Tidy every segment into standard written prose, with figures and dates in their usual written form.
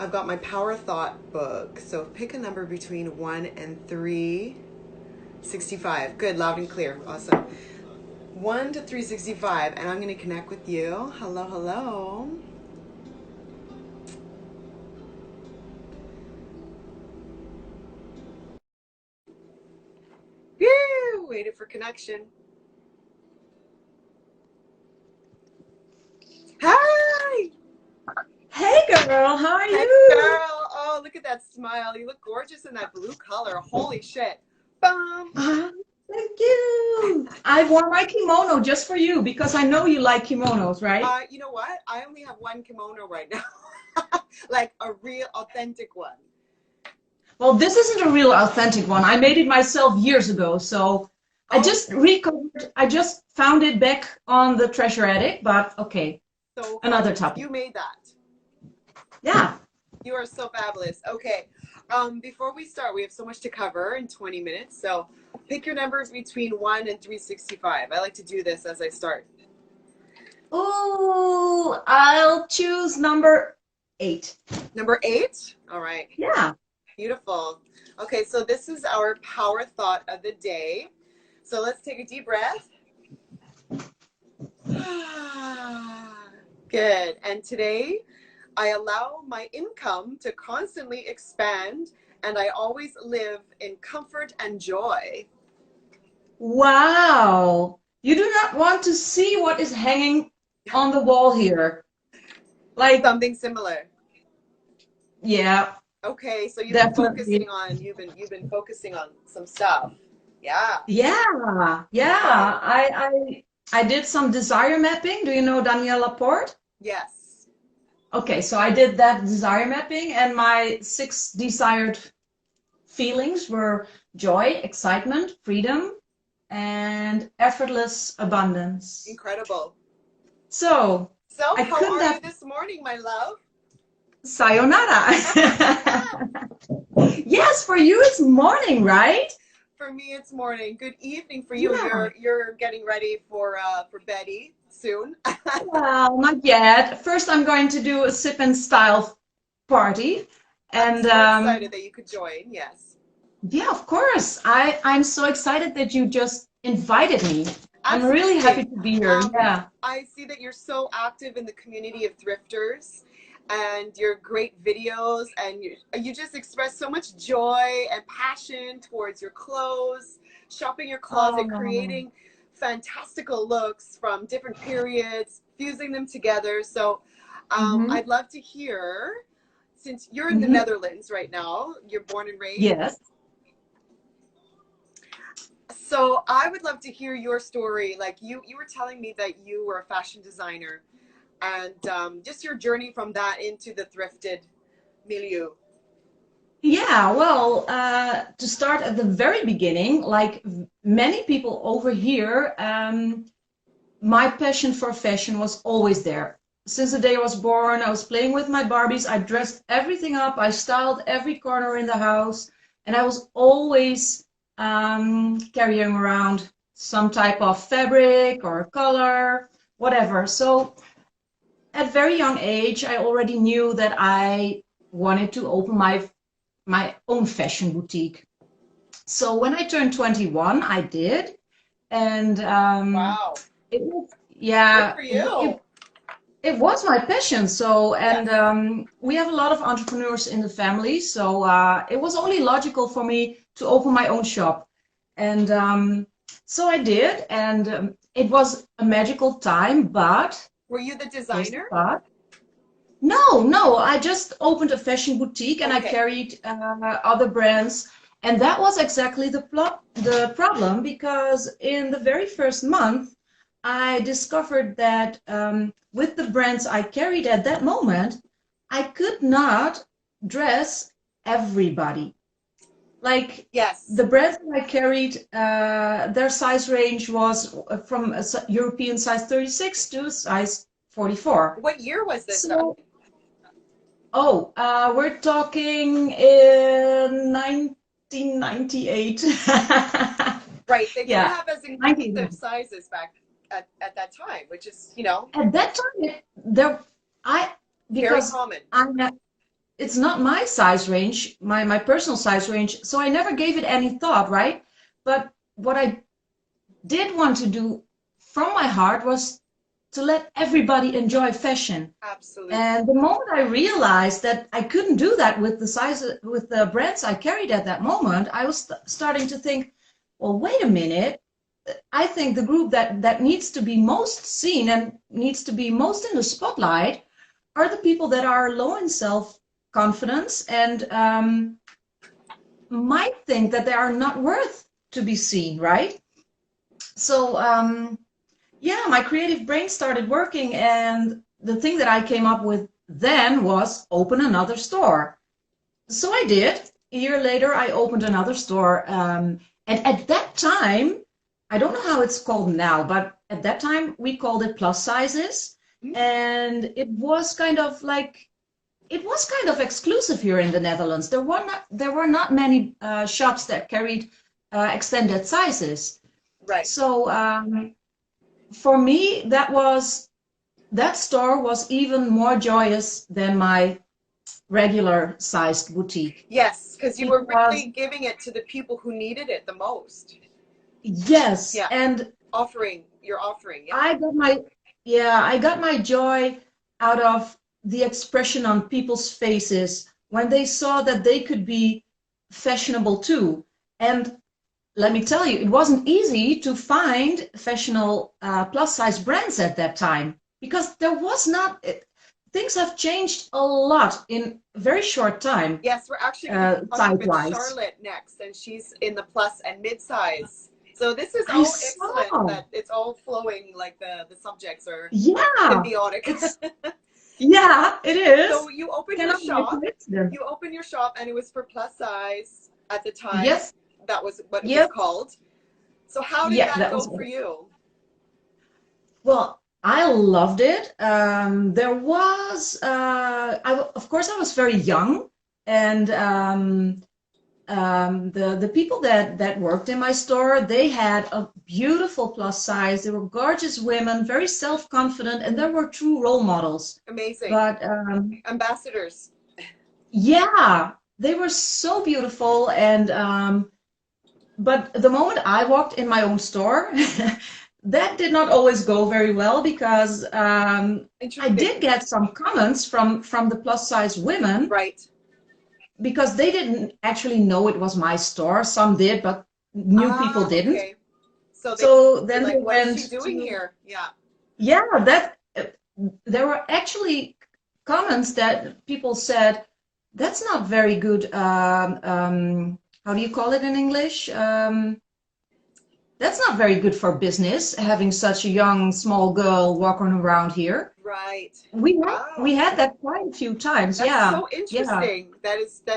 I've got my Power Thought book. So pick a number between 1 and 365. Good, loud and clear. Awesome. 1 to 365, and I'm going to connect with you. Hello, hello. Woo! Waited for connection. Hi! Hey girl, how are Hey you? girl! Oh, look at that smile. You look gorgeous in that blue color. Holy shit. Bum! Thank you. I wore my kimono just for you because I know you like kimonos, right? You know what? I only have one kimono right now. Like a real authentic one. Well, this isn't a real authentic one. I made it myself years ago, so I Oh, just recovered. I just found it back on the treasure attic, but okay, so another fabulous. topic. You made that. Yeah. You are so fabulous. Okay. Before we start, we have so much to cover in 20 minutes. So pick your numbers between 1 and 365. I like to do this as I start. Ooh, I'll choose number 8. Number 8. All right. Yeah. Beautiful. Okay, so this is our power thought of the day. So let's take a deep breath. Good. And today, I allow my income to constantly expand, and I always live in comfort and joy. Wow. You do not want to see what is hanging on the wall here. Like, Something similar. yeah, Okay, so definitely. you've been focusing on some stuff. Yeah. Yeah, Okay. yeah. I did some desire mapping. Do you know Danielle Laporte? Yes. Okay, so I did that desire mapping, and my 6 desired feelings were joy, excitement, freedom, and effortless abundance. Incredible. So So, I how couldn't are you have this morning, my love? sayonara. Yes, for you it's morning, right? For me, it's morning. Good evening for you. Yeah. You're getting ready for Betty soon. Well, not yet. First, I'm going to do a sip and style party. I'm And so excited that you could join. Yes, yeah, of course. I'm so excited that you just invited me. I'm really happy absolutely. to be here. Um, Yeah. I see that you're so active in the community of thrifters, and your great videos, and you just express so much joy and passion towards your clothes, shopping your closet, Oh. creating fantastical looks from different periods, fusing them together. So, Mm-hmm. I'd love to hear, since you're in the Mm-hmm. Netherlands right now, you're born and raised. Yes. So I would love to hear your story. Like you were telling me that you were a fashion designer, and just your journey from that into the thrifted milieu. Yeah, well, to start at the very beginning, like many people over here, my passion for fashion was always there. Since the day I was born, I was playing with my Barbies. I dressed everything up. I styled every corner in the house. And I was always carrying around some type of fabric or color, whatever. So at very young age, I already knew that I wanted to open my own fashion boutique. So when I turned 21, I did. And Wow, it was, good yeah, for you. it was my passion. So, Yes. and we have a lot of entrepreneurs in the family. So it was only logical for me to open my own shop. And so I did. And it was a magical time. But Were you the here's the designer? but. No, no, I just opened a fashion boutique and I Okay. carried other brands. And that was exactly the problem because in the very first month, I discovered that with the brands I carried at that moment, I could not dress everybody. Like Yes. the brands that I carried, their size range was from a European size 36 to size 44. What year was this? So oh, we're talking in 1998. Right. They didn't Yeah, have as inclusive 1998. sizes back at that time, which is, At that time, there, I very because common. I'm not, it's not my size range, my personal size range, so I never gave it any thought, right? But what I did want to do from my heart was to let everybody enjoy fashion. Absolutely. And the moment I realized that I couldn't do that with the size, with the brands I carried at that moment, I was starting to think, well, wait a minute. I think the group that needs to be most seen and needs to be most in the spotlight are the people that are low in self-confidence and might think that they are not worth to be seen, right? So yeah, my creative brain started working, and the thing that I came up with then was open another store. So I did. A year later, I opened another store. And at that time, I don't know how it's called now, but at that time we called it plus sizes. And it was kind of like, it was kind of exclusive here in the Netherlands. There were not many shops that carried extended sizes. Right. So for me, that store was even more joyous than my regular sized boutique. Yes, because you were really giving it to the people who needed it the most. Yes, yeah. And you're offering. Yeah. I got my joy out of the expression on people's faces when they saw that they could be fashionable too. And let me tell you, it wasn't easy to find fashionable plus size brands at that time, because there was not, things have changed a lot in a very short time. Yes, we're actually talking with Charlotte next, and she's in the plus and mid-size. So this is all excellent, that it's all flowing, like the subjects are symbiotic. Yeah, it is. So you opened your shop. You opened your shop, and it was for plus size at the time. Yes. That was what it was called. So how did that go for you? Well, I loved it. There was, of course, I was very young, and the people that worked in my store, they had a beautiful plus size. They were gorgeous women, very self-confident, and they were true role models. Amazing. But ambassadors. Yeah, they were so beautiful, and but the moment I walked in my own store, that did not always go very well, because I did get some comments from the plus size women. Right. Because they didn't actually know it was my store. Some did, but new people didn't. Okay. So then like, they what went is she doing here? Yeah. Yeah, there were actually comments that people said, that's not very good. How do you call it in English? That's not very good for business, having such a young, small girl walking around here. Right. We had that quite a few times. That's so interesting.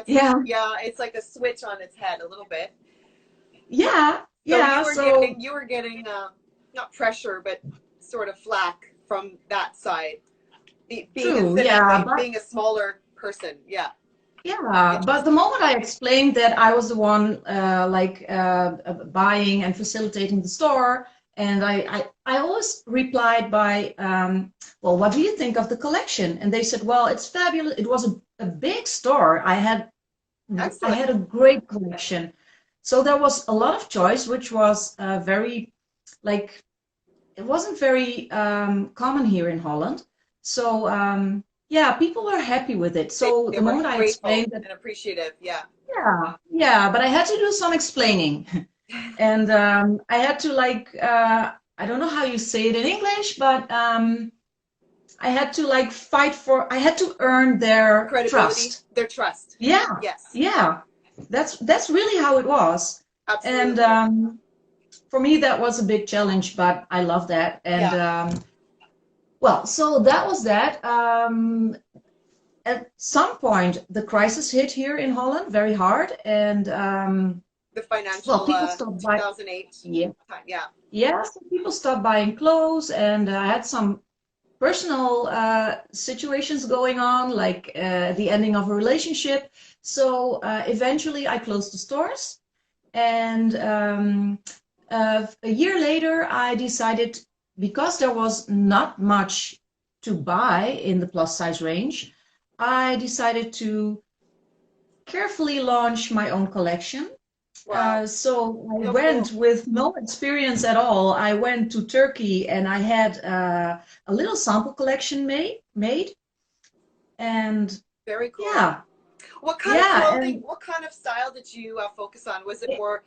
Yeah. It's like a switch on its head a little bit. Yeah. So you were getting not pressure, but sort of flack from that side. Being a smaller person. Yeah. Yeah, but the moment I explained that I was the one buying and facilitating the store, and I always replied by, well, what do you think of the collection? And they said, well, it's fabulous. It was a big store. I had a great collection. So there was a lot of choice, which was it wasn't very common here in Holland. So yeah, people were happy with it. So the moment I explained that, and appreciative, yeah, but I had to do some explaining, and I had to I don't know how you say it in English, but I had to I had to earn their trust. Their trust. Yeah. Yes. Yeah. That's really how it was. Absolutely. And for me, that was a big challenge, but I love that. And well, so that was that. At some point, the crisis hit here in Holland very hard, and the financial people stopped 2008. Yeah. So people stopped buying clothes, and I had some personal situations going on, like the ending of a relationship. So eventually, I closed the stores, and a year later, I decided, because there was not much to buy in the plus size range, I decided to carefully launch my own collection. Wow. So I So went cool. with no experience at all. I went to Turkey and I had a little sample collection made. And Very cool. yeah, What kind of yeah. clothing, And what kind of style did you focus on? Was it more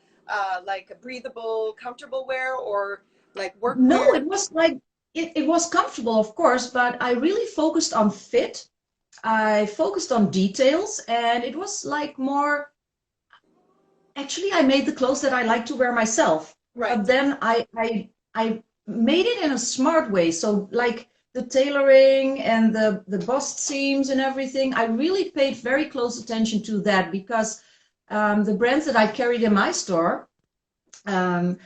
like a breathable, comfortable wear or like work no, wear? it was like, it was comfortable, of course, but I really focused on fit. I focused on details, and it was like more, actually, I made the clothes that I like to wear myself, Right. but then I made it in a smart way. So like the tailoring and the bust seams and everything, I really paid very close attention to that because the brands that I carried in my store, um,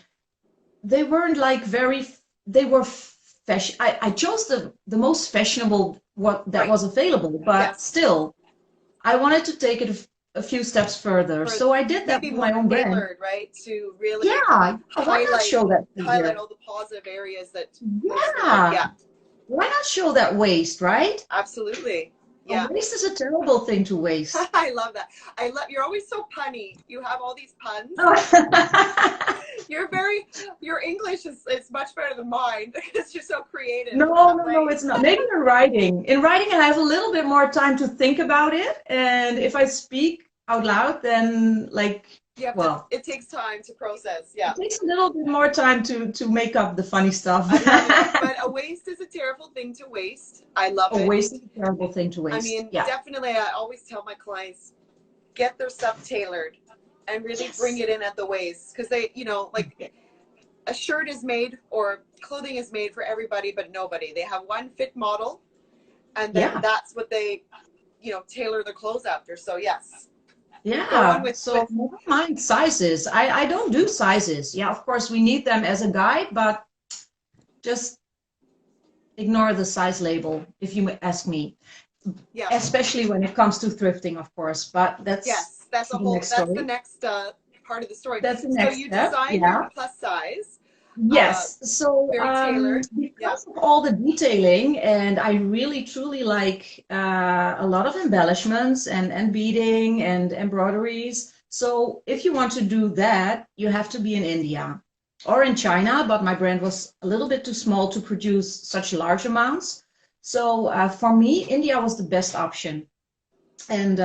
they weren't like very, they were fashion. I chose the most fashionable what that Right. was available, but Yes. still, I wanted to take it a few steps further. For So I did that maybe with my more own brand. tailored, right? To really Yeah, why not highlight show that highlight figure? all the positive areas that most would like. Yeah, Yeah, why not show that waist, right? absolutely. A Yeah. waist is a terrible thing to waste. I love that. I love you're always so punny. You have all these puns. You're very your English is much better than mine because you're so creative in No, that no, no, way. it's not. Maybe in writing. In writing, I have a little bit more time to think about it. And if I speak out loud, then like, You have to well, it takes time to process. it Yeah. takes a little bit more time to make up the funny stuff. I love it. But a waste is a terrible thing to waste. I love A it. waste is a terrible thing to I waste. mean, Yeah. definitely I always tell my clients get their stuff tailored and really bring Yes. it in at the waist because they, you know, like a shirt is made or clothing is made for everybody but nobody. They have one fit model and then Yeah. that's what they, you know, tailor their clothes after. So yes, go on Yeah, with so never mind sizes. I don't do sizes. Yeah, of course we need them as a guide, but just ignore the size label if you ask me, yeah. especially when it comes to thrifting, of course. But that's Yes, that's a the whole next that's the story. next part of the story. That's the So next you step. designed your Yeah. plus size, uh, Yes. So very tailored. Yeah. because of all the detailing, and I really truly like a lot of embellishments and beading and embroideries. So if you want to do that, you have to be in India or in China, but my brand was a little bit too small to produce such large amounts. So for me, India was the best option. And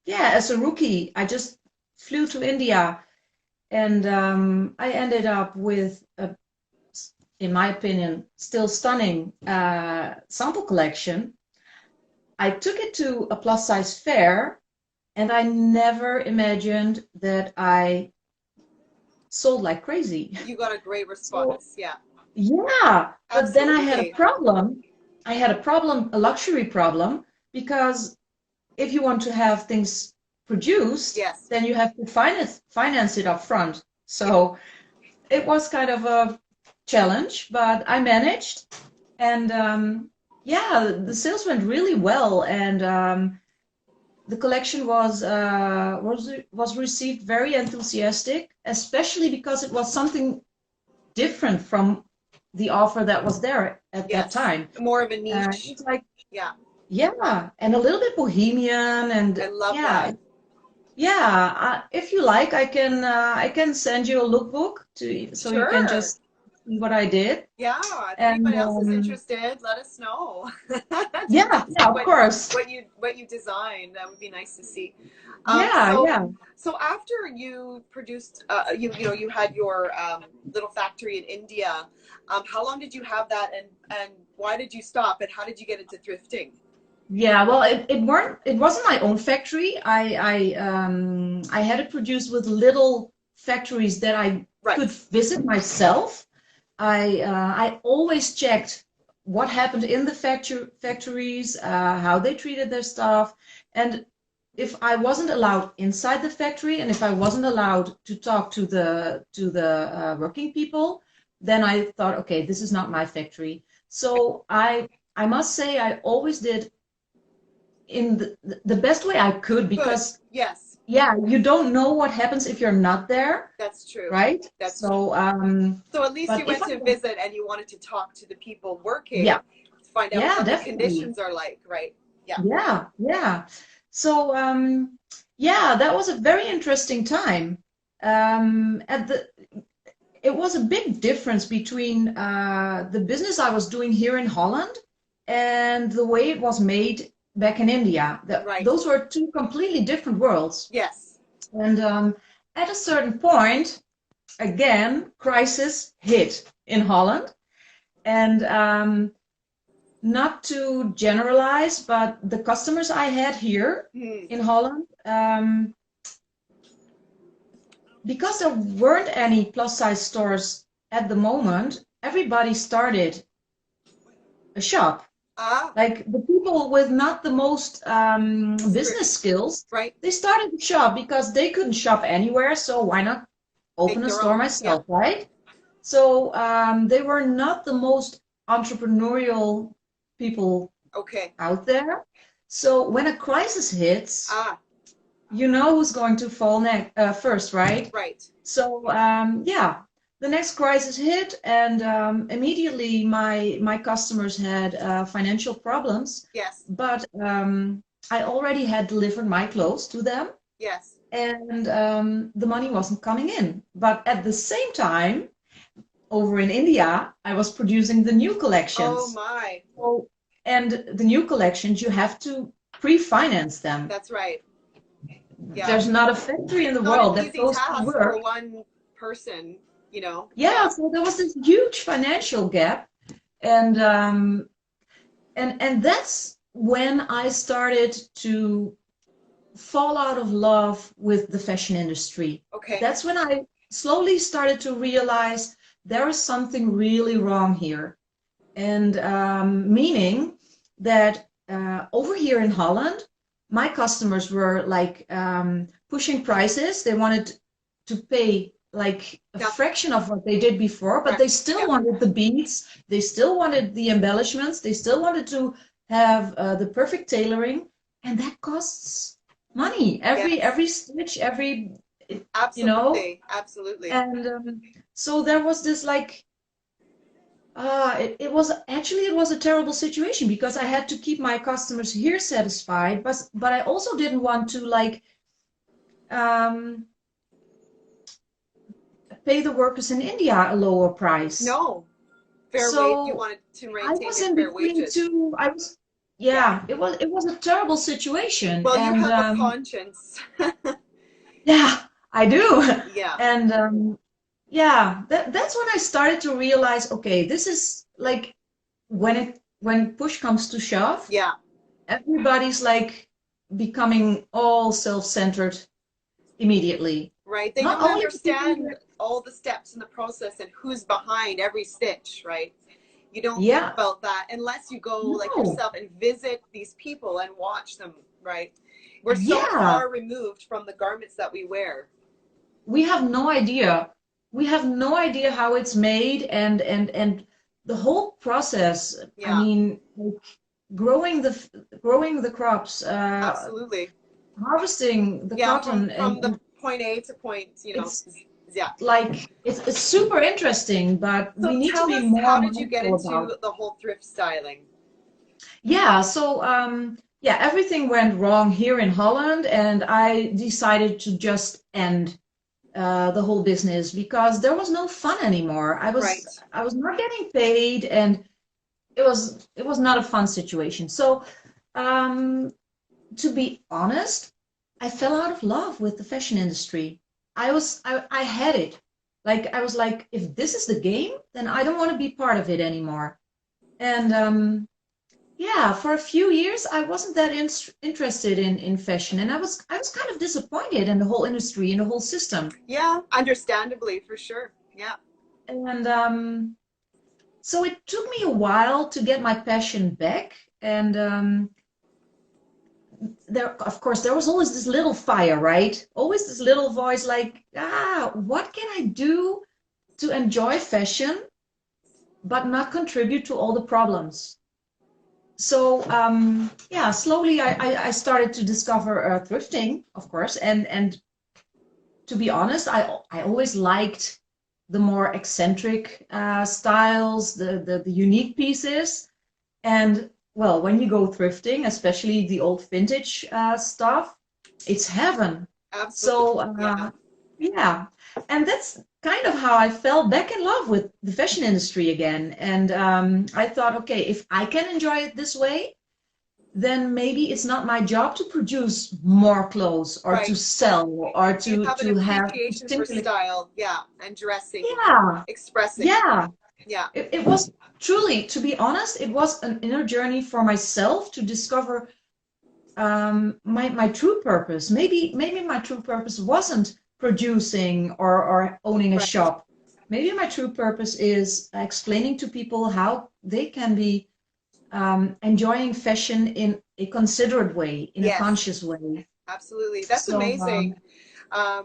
yeah, as a rookie, I just flew to India and I ended up with a, in my opinion, still stunning sample collection. I took it to a plus size fair, and I never imagined that I sold like crazy. You got a great So response. Yeah. yeah, but then I had a Absolutely. problem. I had a problem, a luxury problem, because if you want to have things produced, Yes. then you have to finance it up front. So it was kind of a challenge, but I managed. And yeah, the sales went really well, and the collection was received very enthusiastic, especially because it was something different from the offer that was there at that Yes. time. More of a niche. It's like, Yeah. yeah, and a little bit bohemian, I and love yeah, that. yeah. If you like, I can send you a lookbook to so you can Sure. just see what I did. Yeah. If And anybody else is interested, let us know. yeah, To see yeah, of course. what you designed. That would be nice to see. Yeah, So yeah. so after you produced, you know you had your little factory in India. How long did you have that, and why did you stop, and how did you get into thrifting? Yeah, well, it wasn't my own factory. I had it produced with little factories that I Right. could visit myself. I always checked what happened in the factories, how they treated their staff, and if I wasn't allowed inside the factory, and if I wasn't allowed to talk to the working people, then I thought, okay, this is not my factory. So I must say I always did in the best way I could, Good. because Yes, yeah, you don't know what happens if you're not there, that's true. right? That's true. So So at least you but if went I to visit and you wanted to talk to the people working yeah, to find out yeah, what the definitely. conditions are like, right? Yeah. Yeah, yeah. So Yeah, that was a very interesting time. At the It was a big difference between the business I was doing here in Holland and the way it was made back in India. Right. Those were two completely different worlds. Yes. And at a certain point, again, crisis hit in Holland. And not to generalize, but the customers I had here in Holland, because there weren't any plus size stores at the moment, everybody started a shop. Like the people with not the most business skills, right? They started a shop because they couldn't shop anywhere, so why not open a store myself, right? So they were not the most entrepreneurial people out there. So when a crisis hits, you know who's going to fall first, right? Right. So yeah, the next crisis hit, and immediately my customers had financial problems. Yes. But I already had delivered my clothes to them. Yes. And the money wasn't coming in. But at the same time, over in India, I was producing the new collections. Oh my. So, and the new collections, you have to pre-finance them. That's right. Yeah. There's not a factory in the world that goes to work for one person, you know. Yeah, so there was this huge financial gap, and that's when I started to fall out of love with the fashion industry. Okay. That's when I slowly started to realize there is something really wrong here. And meaning that over here in Holland, my customers were like pushing prices. They wanted to pay like a fraction of what they did before, but they still wanted the beads. They still wanted the embellishments. They still wanted to have the perfect tailoring, and that costs money. Every stitch, absolutely, you know, absolutely. And so there was this like. It was a terrible situation because I had to keep my customers here satisfied, but I also didn't want to like pay the workers in India a lower price. No, fair wage. You wanted to maintain fair wages. It was a terrible situation. Well, you have a conscience. Yeah, I do. Yeah. And yeah, that's when I started to realize, okay, this is like when push comes to shove, yeah, everybody's like becoming all self-centered immediately. Right. They don't understand all the steps in the process and who's behind every stitch, right? You don't think about that unless you go like yourself and visit these people and watch them, right? We're so far removed from the garments that we wear. We have no idea. We have no idea how it's made and the whole process. I mean, like growing the crops, absolutely, harvesting the cotton from the point A to point, you know. Like it's super interesting, but so we need to be more. How did you get into the whole thrift styling? Yeah, so yeah, everything went wrong here in Holland, and I decided to just end the whole business because there was no fun anymore. I was not getting paid, and it was not a fun situation. So to be honest, I fell out of love with the fashion industry. I had it. Like I was like, if this is the game, then I don't want to be part of it anymore. And yeah, for a few years I wasn't that interested in fashion, and I was kind of disappointed in the whole industry, in the whole system. Yeah, understandably, for sure. Yeah. And so it took me a while to get my passion back, and there, of course, there was always this little fire, right? Always this little voice like, what can I do to enjoy fashion but not contribute to all the problems? So yeah, slowly I started to discover thrifting, of course, and to be honest, I always liked the more eccentric styles, the unique pieces. And well, when you go thrifting, especially the old vintage stuff, it's heaven. So Absolutely. Yeah. yeah, and that's kind of how I fell back in love with the fashion industry again. And I thought, okay, if I can enjoy it this way, then maybe it's not my job to produce more clothes or to Right. sell or You have an to have to appreciation for stimulate. style. Yeah. And dressing, Yeah, expressing. yeah. Yeah. It was truly, to be honest, it was an inner journey for myself to discover my true purpose. Maybe my true purpose wasn't producing or owning a Right. shop. Maybe my true purpose is explaining to people how they can be enjoying fashion in a considerate way, in a Yes. conscious way. Absolutely. That's So amazing.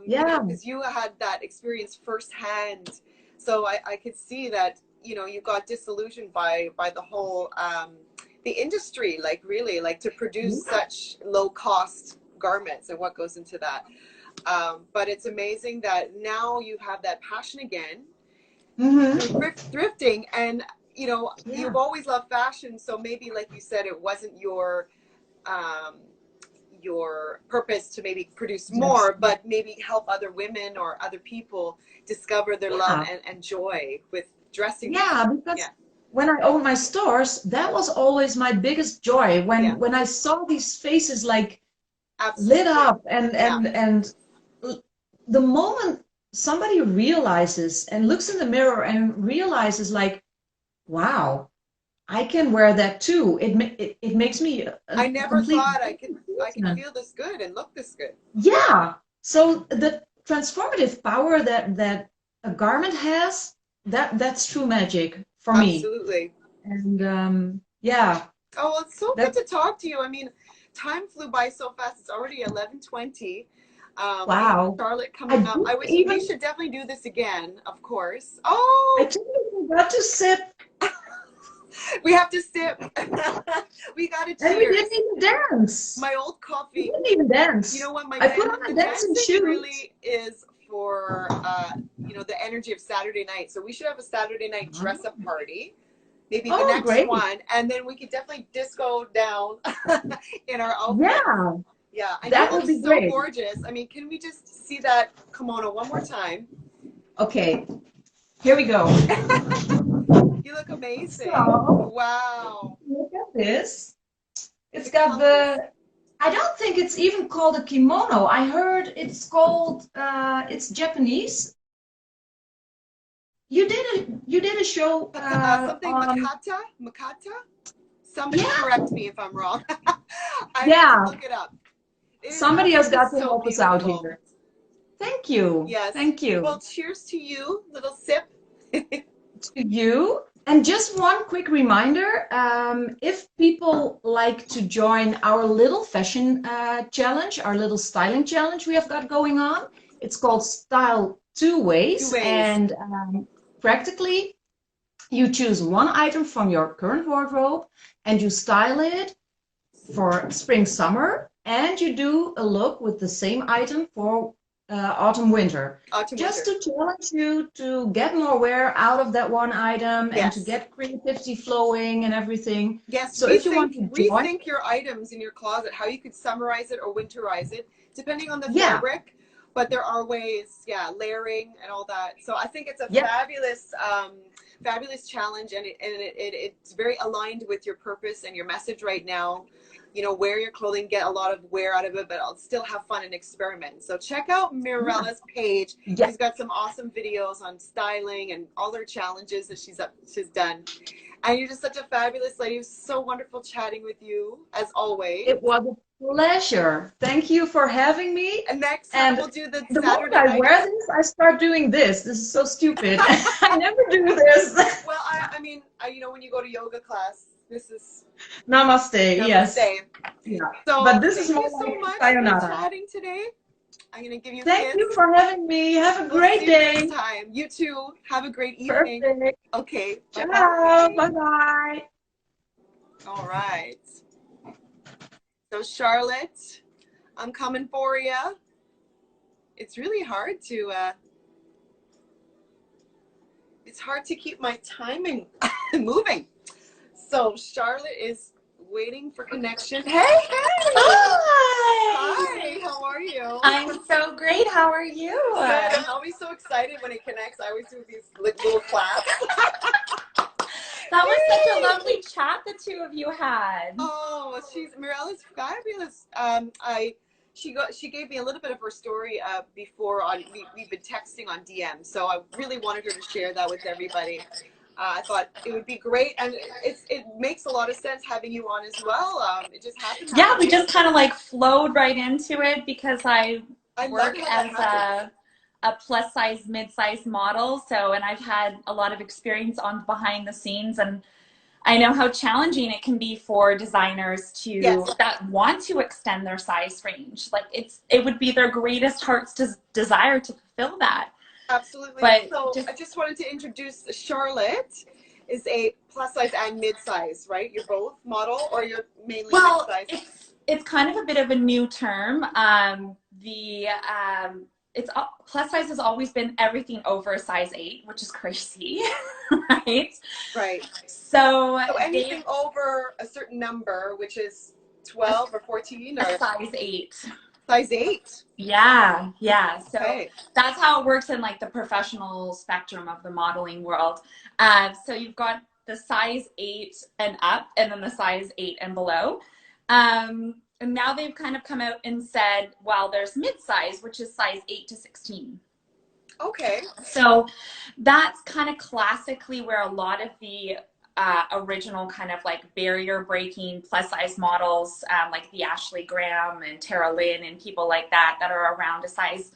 yeah, Because you had that experience firsthand. So I could see that, you got disillusioned by the whole, the industry, like really, like to produce such low cost garments and what goes into that. But it's amazing that now you have that passion again hmm, through thrifting, and yeah, you've always loved fashion. So maybe, like you said, it wasn't um, your purpose to maybe produce yes, more, but maybe help other women or other people discover their love yeah, and joy with dressing again. yeah. Because Yeah, when I owned my stores, that was always my biggest joy. yeah, When I saw these faces like lit absolutely. up and Yeah, the moment somebody realizes and looks in the mirror and realizes like, wow, I can wear that too. It makes me I a never complete thought I could person. feel this good and look this good. Yeah. So the transformative power that a garment has, that's true magic for me. Absolutely. And yeah, Oh, well, it's so good that to talk to you. I mean, time flew by so fast. It's already 11:20. We have wow. Charlotte I coming up. didn't We even should definitely do this again, of course. I Oh, totally forgot to sip. we have to sip. We got to And we cheers. didn't even dance. My old We coffee. didn't even You dance. know what? I put on The a dancing dancing shoes. really is for the energy of Saturday night. So we should have a Saturday night dress up party. Maybe the Oh, next great. one, and then we could definitely disco down in our outfits. Yeah, Yeah, and you that look would be so great. gorgeous. I mean, can we just see that kimono one more time? Okay, here we go. You look amazing. So, Wow. look at this. The It's got colors. I don't think it's even called a kimono. I heard it's called, it's Japanese. You did a show Something on, Makata? Somebody yeah, correct me if I'm wrong. I need to yeah. look it up. It is Somebody has absolutely got to so help us out beautiful. here. Thank you. Yes. Thank you. Well, cheers to you. Little sip. To you. And just one quick reminder, if people like to join our little fashion challenge, our little styling challenge we have got going on, it's called Style Two Two Ways. ways. And practically, you choose one item from your current wardrobe and you style it for spring, summer, and you do a look with the same item for autumn, winter. Autumn, Just winter. to challenge you to get more wear out of that one item and to Yes. get creativity flowing and everything. Yes, So if you want to join, rethink your items in your closet, how you could summarize it or winterize it, depending on the yeah, fabric. But there are ways, yeah, layering and all that. So I think it's a yeah, fabulous challenge, and it's very aligned with your purpose and your message right now. Wear your clothing, get a lot of wear out of it, but I'll still have fun and experiment. So check out yeah, Mirella's page. yeah. She's got some awesome videos on styling and all her challenges that she's done. And you're just such a fabulous lady. It was so wonderful chatting with you, as always. It was a pleasure. Thank you for having me. And next time And we'll do the the moment Saturday I night. wear this, I start doing this. This is so stupid. I never do this. Well, I mean, when you go to yoga class, this is Namaste. Yes. namaste. Yeah. So But this is thank more you so like much sayonara. for chatting today. I'm going to give you a Thank kiss. you for having me. Have a We'll great see you day. next time. You too. Have a great evening. Perfect. Okay. Ciao. Bye-bye. Bye-bye. All right. So Charlotte, I'm coming for you. It's really hard to keep my timing moving. So Charlotte is waiting for connection. Hey, hey. Hi. Hi, how are you? I'm so great. How are you? Good. I'm always so excited when it connects. I always do these little claps. That was such a lovely chat the two of you had. Oh, Mirella's fabulous. She gave me a little bit of her story before we've been texting on DM, so I really wanted her to share that with everybody. I thought it would be great, and it makes a lot of sense having you on as well. It just happened. Yeah, we just kind of like flowed right into it because I work as a plus size, mid size model. So, and I've had a lot of experience on behind the scenes, and I know how challenging it can be for designers that want to extend their size range. Like it would be their greatest heart's desire to fulfill that. Absolutely. But so I just wanted to introduce Charlotte is a plus size and mid size, right? You're both model, or you're mainly mid size? It's kind of a bit of a new term. Plus size has always been everything over a size 8, which is crazy, right? Right. So anything over a certain number, which is 12 or 14 or size 8. Size 8. Yeah. So that's how it works in like the professional spectrum of the modeling world. So you've got the size 8 and up, and then the size 8 and below. And now they've kind of come out and said, well, there's mid-size, which is size 8 to 16. Okay. So that's kind of classically where a lot of the original kind of like barrier breaking plus size models, like the Ashley Graham and Tara Lynn and people like that are around a size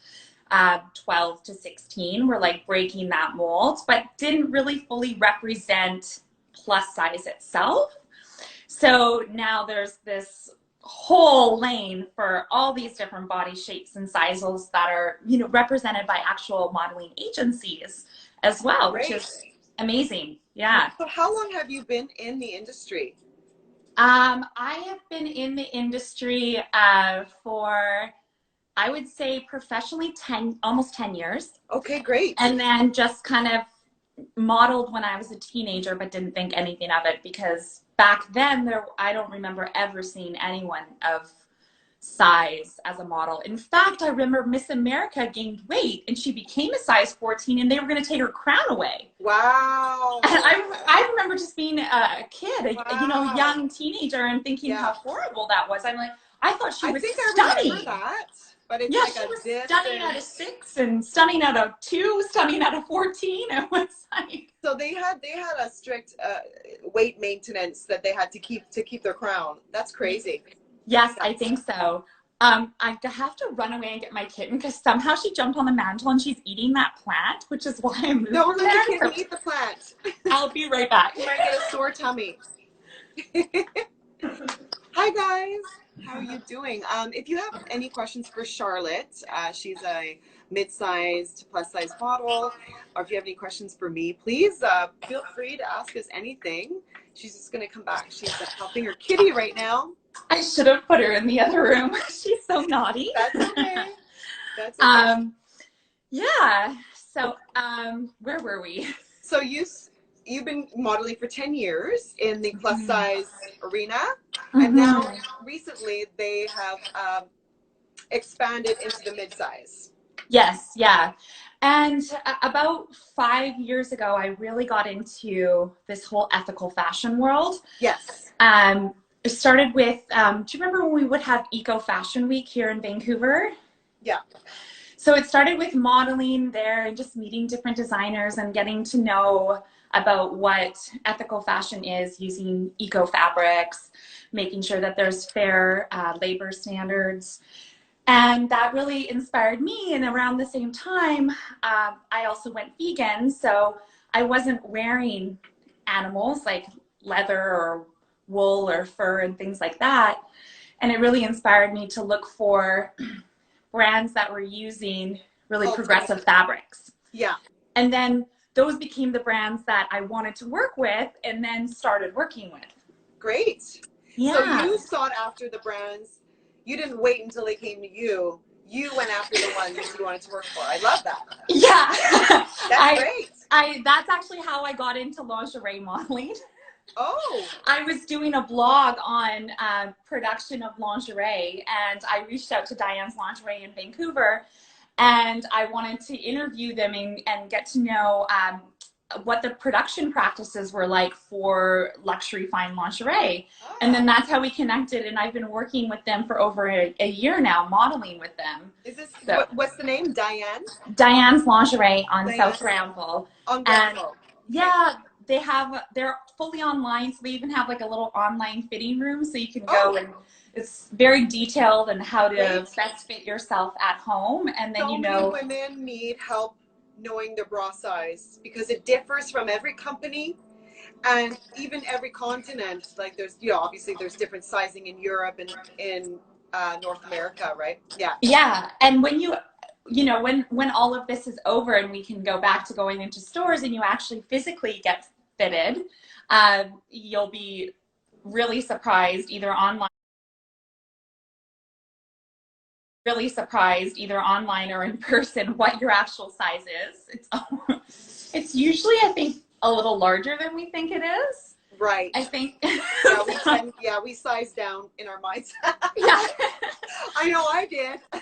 12 to 16 were like breaking that mold, but didn't really fully represent plus size itself. So now there's this whole lane for all these different body shapes and sizes that are, represented by actual modeling agencies as well, which is amazing. Yeah. So how long have you been in the industry? I have been in the industry for, I would say professionally, almost 10 years. Okay, great. And then just kind of modeled when I was a teenager, but didn't think anything of it because back then I don't remember ever seeing anyone of size as a model. In fact, I remember Miss America gained weight and she became a size 14 and they were going to take her crown away. Wow. And I remember just being a kid, a young teenager, and thinking how horrible that was. I'm like, I thought she was stunning. I remember that. But it's like she was stunning at a 6 and stunning at a 2, stunning at a 14. It was like, so they had a strict weight maintenance that they had to keep their crown. That's crazy. Yes, I think so. I have to run away and get my kitten because somehow she jumped on the mantle and she's eating that plant, which is why I moved there. Don't let the kitten eat the plant. I'll be right back. You might get a sore tummy. Hi guys, how are you doing? If you have any questions for Charlotte, she's a mid-sized to plus-size model, or if you have any questions for me, please feel free to ask us anything. She's just going to come back. She's helping her kitty right now. I should have put her in the other room. She's so naughty. That's okay. That's okay. Yeah. So, where were we? So you've been modeling for 10 years in the plus size arena, and now recently they have expanded into the mid size. Yes. Yeah. And about 5 years ago, I really got into this whole ethical fashion world. Yes. It started with, do you remember when we would have Eco Fashion Week here in Vancouver? Yeah. So it started with modeling there and just meeting different designers and getting to know about what ethical fashion is, using eco fabrics, making sure that there's fair labor standards. And that really inspired me. And around the same time, I also went vegan. So I wasn't wearing animals like leather or wool or fur and things like that. And it really inspired me to look for brands that were using really progressive fabrics. Yeah. And then those became the brands that I wanted to work with and then started working with. Great. Yeah. So you sought after the brands. You didn't wait until they came to you. You went after the ones you wanted to work for. I love that. Yeah. That's great. That's actually how I got into lingerie modeling. Oh. I was doing a blog on production of lingerie, and I reached out to Diane's Lingerie in Vancouver, and I wanted to interview them and get to know what the production practices were like for luxury fine lingerie. Ah. And then that's how we connected, and I've been working with them for over a year now, modeling with them. Is this, So, what's the name? Diane? Diane's Lingerie on Diane. South Granville. On And Granville. yeah, they're fully online, so they even have like a little online fitting room, so you can go and it's very detailed and how to best fit yourself at home. And then So many women need help knowing their bra size because it differs from every company and even every continent. Like there's, you know, obviously there's different sizing in Europe and in North America, right? Yeah. Yeah, and when you know, when all of this is over and we can go back to going into stores and you actually physically get fitted, you'll be really surprised either online or in person what your actual size is. It's usually, I think, a little larger than we think it is. Right. I think. We size down in our minds. Yeah. I know I did. I'm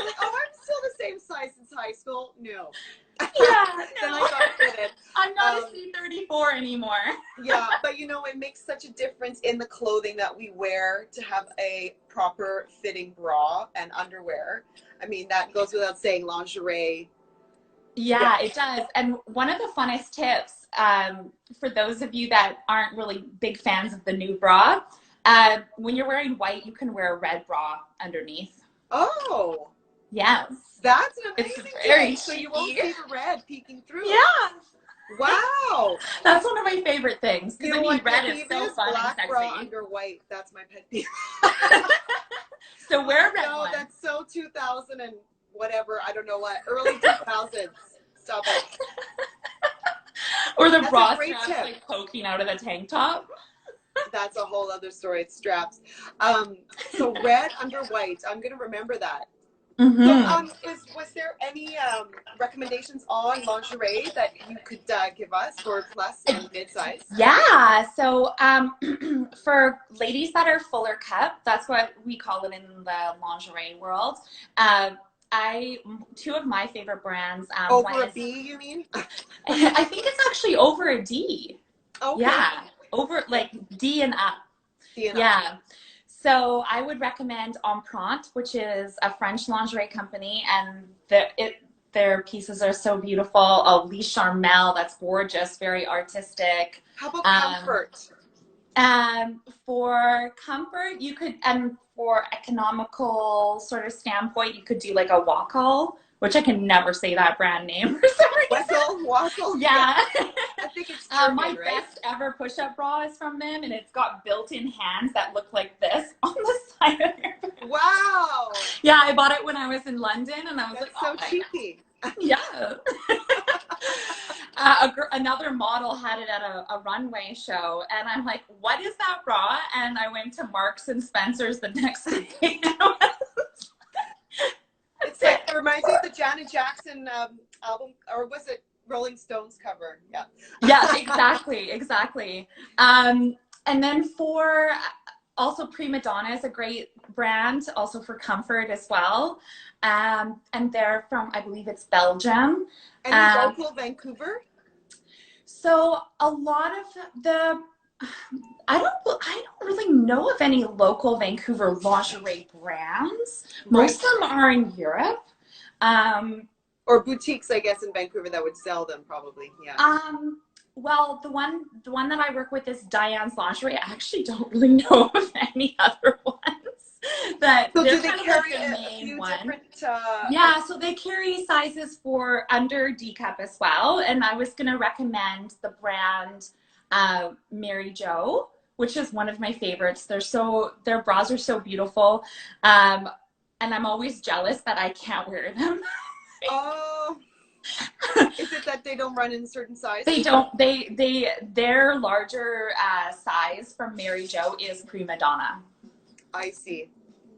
like, oh, I'm still the same size since high school. No. Yeah. Then No. I got fitted. I'm not a C34 anymore. Yeah, but you know, it makes such a difference in the clothing that we wear to have a proper fitting bra and underwear. I mean, that goes without saying, lingerie. Yeah, it does. And one of the funnest tips for those of you that aren't really big fans of the new bra, when you're wearing white, you can wear a red bra underneath. Oh. Yes. That's an amazing It's very thing. So you won't see the red peeking through. Yeah. Wow. That's one of my favorite things. You Because know I mean, what red my is peeve so is? fun and Black sexy. bra under white. That's my pet peeve. So wear a red No, one. that's so 2000 and whatever. I don't know what. Early 2000s. Stop it. Or the That's a bra great straps tip. like poking out of the tank top. That's a whole other story. It's straps. So red under white. I'm gonna remember that. Mm-hmm. So, was there any recommendations on lingerie that you could give us for plus and mid-size? Yeah. So for ladies that are fuller cup, that's what we call it in the lingerie world. Two of my favorite brands. Over a B, you mean? I think it's actually over a D. Okay. Yeah. Over like D and up. D and yeah. So I would recommend Empreinte, which is a French lingerie company, and their pieces are so beautiful. Lee Charmel, that's gorgeous, very artistic. How about comfort? For comfort, you could, and for economical sort of standpoint, you could do like a Wackle, which I can never say that brand name for some reason. Wackle? Yeah. I think it's German, my right? best ever push-up bra is from them, and it's got built-in hands that look like this on the side of your back. Wow. Yeah, I bought it when I was in London, and I was That's like, so cheeky. yeah. Another model had it at a runway show, and I'm like, what is that bra? And I went to Marks and Spencer's the next day. It's like, it reminds me of the Janet Jackson album, or was it Rolling Stones cover? Yeah. Yeah, exactly. And then for also Prima Donna is a great brand, also for comfort as well. And they're from, I believe it's Belgium. And local Vancouver? So a lot of the, I don't really know of any local Vancouver lingerie brands. Most of them are in Europe. Or boutiques, I guess, in Vancouver that would sell them, probably. Yeah. Well, the one that I work with is Diane's Lingerie. I actually don't really know of any other ones. So do they carry a few different? Yeah, so they carry sizes for under D cup as well. And I was gonna recommend the brand Mary Jo, which is one of my favorites. Their bras are so beautiful, and I'm always jealous that I can't wear them. Oh. Is it that they don't run in certain sizes? They don't. Their larger size from Mary Jo is Prima Donna. I see.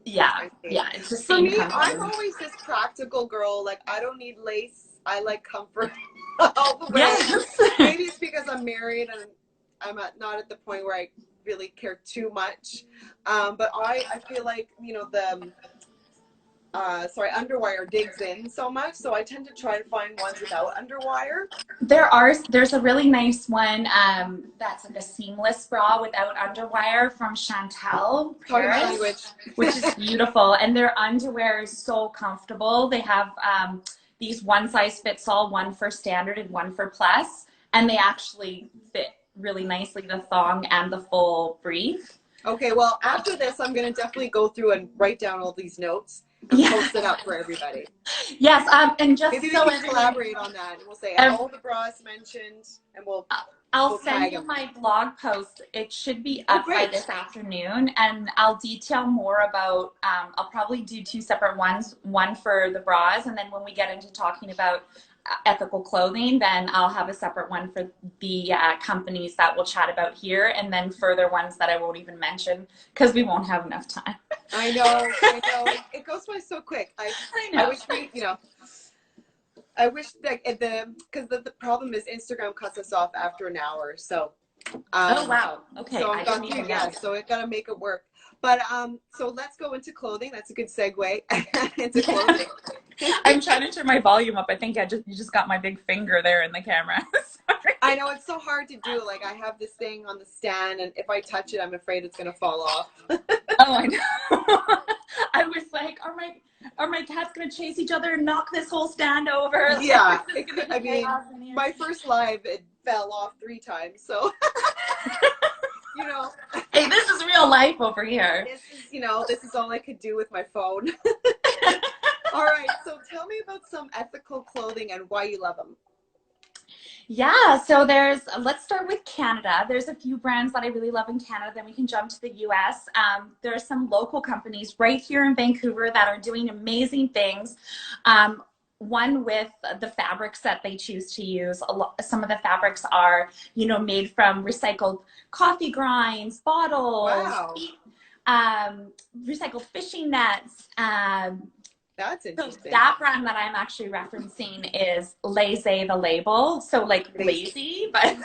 Yeah, yeah. It's the same. For me, I'm always this practical girl. Like, I don't need lace. I like comfort all the way. Yes. Maybe it's because I'm married and I'm not at the point where I really care too much. But I feel like, you know, the underwire digs in so much, so I tend to try to find ones without underwire. There's a really nice one that's like a seamless bra without underwire from Chantel Paris, which is beautiful, and their underwear is so comfortable. They have these one size fits all, one for standard and one for plus, and they actually fit really nicely, the thong and the full brief. Okay, well, after this, I'm going to definitely go through and write down all these notes and post it up for everybody. Yes, and just maybe so we can collaborate on that. We'll say all the bras mentioned, and I'll send you my blog post. It should be up by this afternoon, and I'll detail more about, I'll probably do 2 separate ones, one for the bras, and then when we get into talking about ethical clothing, then I'll have a separate one for the companies that we'll chat about here, and then further ones that I won't even mention because we won't have enough time. I know. It goes by so quick. I know. I wish we, you know, I wish that because the problem is Instagram cuts us off after an hour. So. Oh wow. Okay. So I'm gonna so it gotta make it work. But so let's go into clothing. That's a good segue into clothing. I'm trying to turn my volume up. I think you just got my big finger there in the camera. Sorry. I know it's so hard to do. Like I have this thing on the stand, and if I touch it, I'm afraid it's gonna fall off. Oh, I know. I was like, are my cats gonna chase each other and knock this whole stand over? Yeah. I mean, my first live, it fell off 3 times. So, you know. Hey, this is real life over here. This is, you know, this is all I could do with my phone. All right, so tell me about some ethical clothing and why you love them. Yeah, so let's start with Canada. There's a few brands that I really love in Canada, then we can jump to the US. There are some local companies right here in Vancouver that are doing amazing things. One with the fabrics that they choose to use. Some of the fabrics are, you know, made from recycled coffee grinds, bottles, recycled fishing nets. That's interesting. So that brand that I'm actually referencing is Laissez the Label. So like lazy, but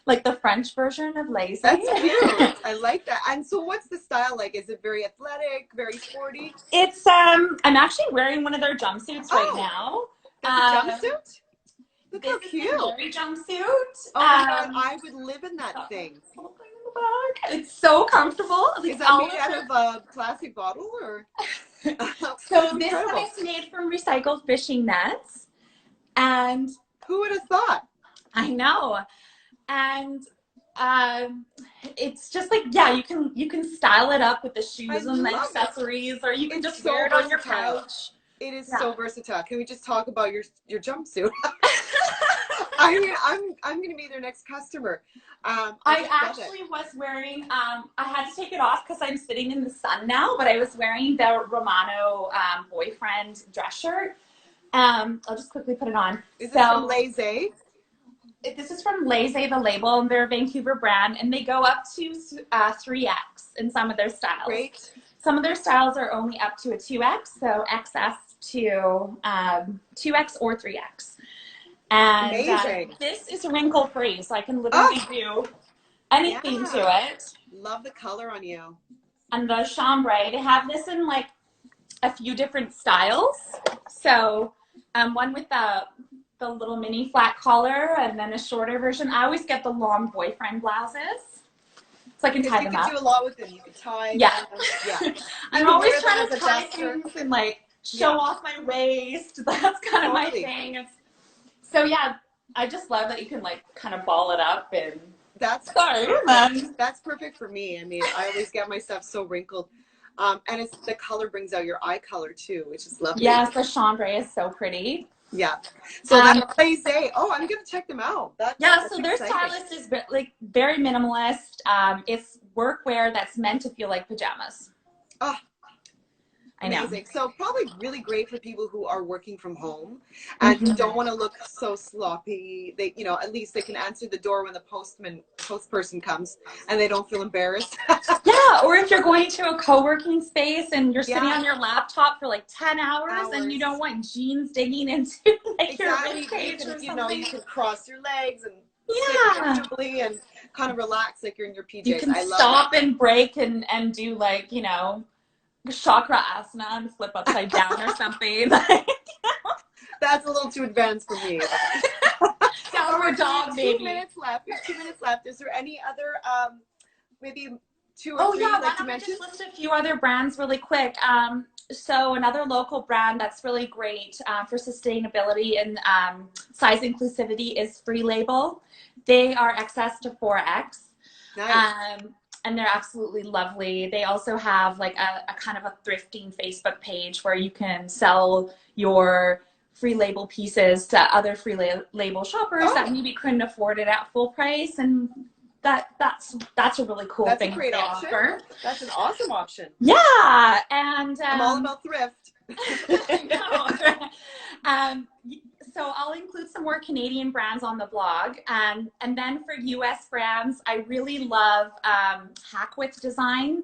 like the French version of lazy. That's cute. I like that. And so what's the style like? Is it very athletic, very sporty? It's I'm actually wearing one of their jumpsuits right now. That's a jumpsuit? Look how cute. Very jumpsuit. Oh my God, I would live in that thing. It's so comfortable. Is that made out of a plastic bottle or? So this one is made from recycled fishing nets, and who would have thought? I know, and it's just like, yeah, you can style it up with the shoes and the accessories, or you can just wear it on your couch. It is so versatile. Can we just talk about your jumpsuit? I mean, I'm gonna be their next customer. I actually was wearing, I had to take it off because I'm sitting in the sun now, but I was wearing the Romano boyfriend dress shirt. I'll just quickly put it on. Is this from Laissez? This is from Laissez the Label, and they're a Vancouver brand, and they go up to 3X in some of their styles. Great. Some of their styles are only up to a 2X, so XS to 2X or 3X. And this is wrinkle free, so I can literally do anything to it. Love the color on you. And the chambray, they have this in like a few different styles. So one with the little mini flat collar, and then a shorter version. I always get the long boyfriend blouses, so I can tie them up. You can do a lot with them. You can tie them. Yeah. I'm always trying to tie things and like show off my waist. That's kind of my thing. So yeah, I just love that you can like kind of ball it up, and that's perfect for me. I mean, I always get my stuff so wrinkled, and it's the color brings out your eye color too, which is lovely. Yes, the chambray is so pretty. Yeah. So that's Laissez. Oh, I'm gonna check them out. So their stylist is like very minimalist. It's workwear that's meant to feel like pajamas. Oh. I know. Amazing. So probably really great for people who are working from home and don't want to look so sloppy. They, you know, at least they can answer the door when the post person comes, and they don't feel embarrassed. Yeah, or if you're going to a co-working space and you're sitting on your laptop for like 10 hours and you don't want jeans digging into like your rib cage or something. You know, you can cross your legs and sit comfortably and kind of relax like you're in your PJs. You can I love stop and break and do like, you know, chakra asana and flip upside down or something. That's a little too advanced for me. Yeah, or a dog, maybe. 2 minutes left. There's 2 minutes left. Is there any other maybe 2 or 3 yeah, you'd like why to don't I mention? just list a few other brands really quick. So another local brand that's really great for sustainability and size inclusivity is Free Label. They are XS to 4X. Nice. And they're absolutely lovely. They also have like a kind of a thrifting Facebook page where you can sell your Free Label pieces to other Free Label shoppers that maybe couldn't afford it at full price, and that's a really cool thing. That's a great option. Offer. That's an awesome option. Yeah, and I'm all about thrift. So I'll include some more Canadian brands on the blog, and then for US brands, I really love Hackwith Design.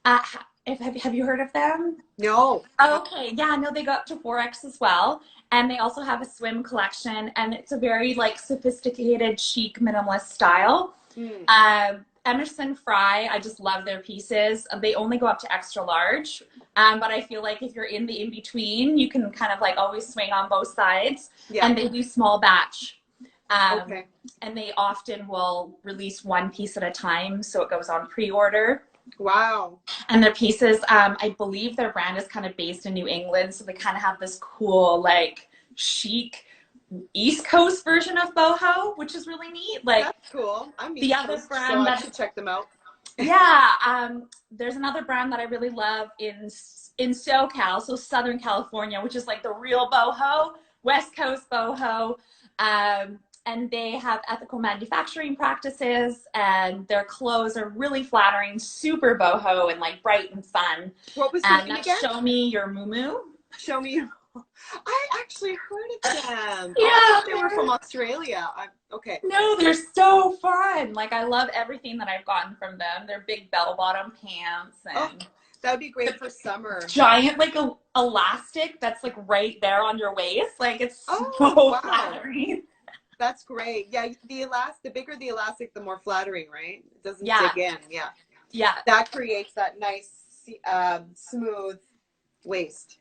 Have you heard of them? No. Okay, yeah, no, they go up to 4X as well, and they also have a swim collection, and it's a very like sophisticated, chic, minimalist style. Emerson Fry, I just love their pieces. They only go up to extra large, but I feel like if you're in the in-between, you can kind of like always swing on both sides. Yeah. And they do small batch. Okay. And they often will release one piece at a time, so it goes on pre-order. Wow. And their pieces, I believe their brand is kind of based in New England, so they kind of have this cool, like, chic East Coast version of boho, which is really neat. Like, that's cool. I'm the other brand so I should check them out. Yeah, there's another brand that I really love in SoCal, so Southern California, which is like the real boho, West Coast boho, and they have ethical manufacturing practices, and their clothes are really flattering, super boho and like bright and fun. What was the name again? Show Me Your Muumuu. Show Me Your. I actually heard of them. Yeah, I thought they were from Australia. Okay. No, they're so fun. Like, I love everything that I've gotten from them. They're big bell-bottom pants, and that would be great for summer. Giant, like, elastic that's like right there on your waist. Like, it's so flattering. That's great. Yeah, the bigger the elastic, the more flattering, right? It doesn't dig in. Yeah. Yeah. That creates that nice, smooth waist.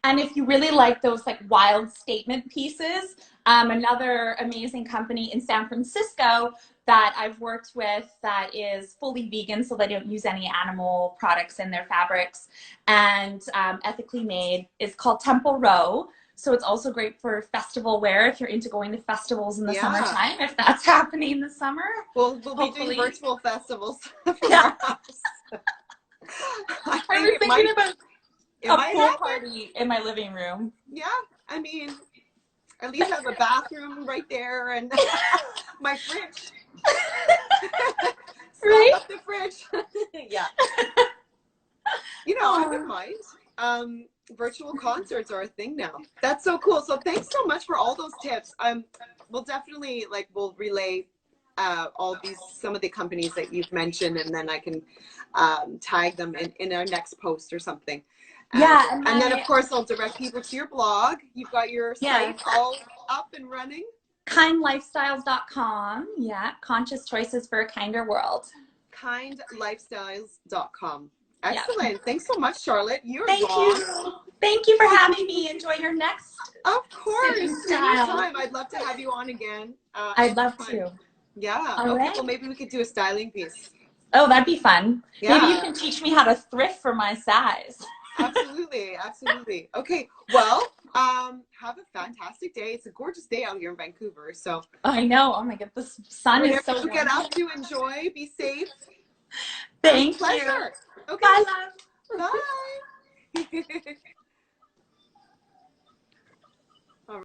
And if you really like those like wild statement pieces, another amazing company in San Francisco that I've worked with that is fully vegan, so they don't use any animal products in their fabrics, and ethically made, is called Temple Row. So it's also great for festival wear if you're into going to festivals in the summertime, if that's happening this summer. We'll be doing virtual festivals. Yeah. I was thinking about a pool party in my living room. Yeah, I mean, at least I have a bathroom right there and my fridge. Right? Up the fridge. Yeah. You know, I wouldn't mind. Virtual concerts are a thing now. That's so cool. So thanks so much for all those tips. We'll definitely we'll relay some of the companies that you've mentioned, and then I can tag them in our next post or something. Yeah, and then of course I'll direct people to your blog. You've got your site all up and running. Kindlifestyles.com. Yeah, conscious choices for a kinder world. Kindlifestyles.com. Excellent. Yeah. Thanks so much, Charlotte. Thank you for having me. Enjoy your next. Of course. Anytime. I'd love to have you on again. I'd love to. Yeah. Okay. Well, maybe we could do a styling piece. Oh, that'd be fun. Yeah. Maybe you can teach me how to thrift for my size. Absolutely. Absolutely. Okay. Well, have a fantastic day. It's a gorgeous day out here in Vancouver. So I know. Oh my God, the sun is so get up to enjoy. Be safe. Thank you. Okay. Bye, love. Bye.